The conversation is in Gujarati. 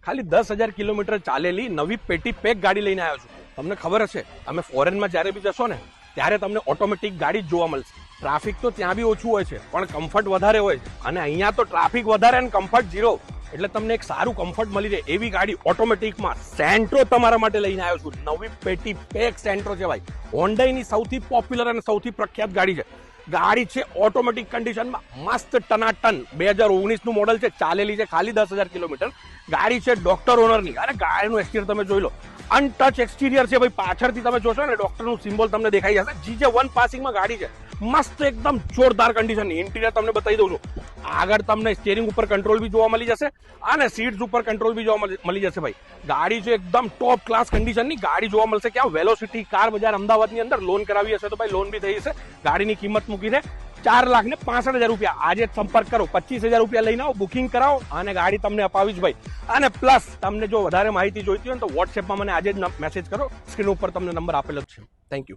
ખાલી 10,000 કિલોમીટર ચાલેલી નવી પેટી પેક ગાડી લઈને આવ્યો છું. તમને ખબર હશે, તમે ફોરેનમાં જ્યારે બી જશો ને ત્યારે તમને ઓટોમેટિક ગાડી જ જોવા મળશે. ટ્રાફિક તો ત્યાં બી ઓછું હોય છે, પણ કમ્ફર્ટ વધારે હોય છે. અને અહીંયા તો ટ્રાફિક વધારે અને કમ્ફર્ટ ઝીરો, એટલે તમને એક સારું કમ્ફર્ટ મળી રહે એવી ગાડી ઓટોમેટિકમાં સેન્ટ્રો તમારા માટે લઈને આવ્યો છું. નવી પેટી પેક સેન્ટ્રો છે ભાઈ. હોન્ડાઈની સૌથી પોપ્યુલર અને સૌથી પ્રખ્યાત ગાડી છે. ગાડી છે ઓટોમેટિક કન્ડિશનમાં, મસ્ત ટનાટન 2019 નું મોડલ છે, ચાલેલી છે ખાલી 10,000 કિલોમીટર. ગાડી છે ડોક્ટર ઓનરની. અરે ગાડીનું એક્સટીરિયર તમે જોઈ લો, અનટચ એક્સટીરિયર છે ભાઈ. પાછળથી તમે જોશો ને ડોક્ટરનું સિમ્બોલ તમને દેખાઈ જશે. GJ1 પાસિંગમાં ગાડી છે, મસ્ત એકદમ જોરદાર કન્ડિશનની. ઇન્ટિરિયર તમને બતાવી દઉં છું. આગળ તમને સ્ટીયરિંગ ઉપર કંટ્રોલ બી જોવા મળી જશે અને સીટ્સ ઉપર કંટ્રોલ બી જોવા મળી જશે ભાઈ. ગાડી છે એકદમ ટોપ ક્લાસ કન્ડિશનની ગાડી જોવા મળશે. ક્યાં? વેલોસિટી કાર બજાર અમદાવાદની અંદર. લોન કરાવી હશે તો ભાઈ લોન બી થઈ જશે. ગાડીની કિંમત મૂકીને 4,65,000 રૂપિયા. આજે જ સંપર્ક કરો, 25,000 રૂપિયા લઈને આવો, બુકિંગ કરાવો અને ગાડી તમને અપાવી જ ભાઈ. અને પ્લસ તમને જો વધારે માહિતી જોઈતી હોય તો વોટ્સએપમાં મને આજે જ મેસેજ કરો. સ્ક્રીન ઉપર તમને નંબર આપેલો જ છે. Thank you.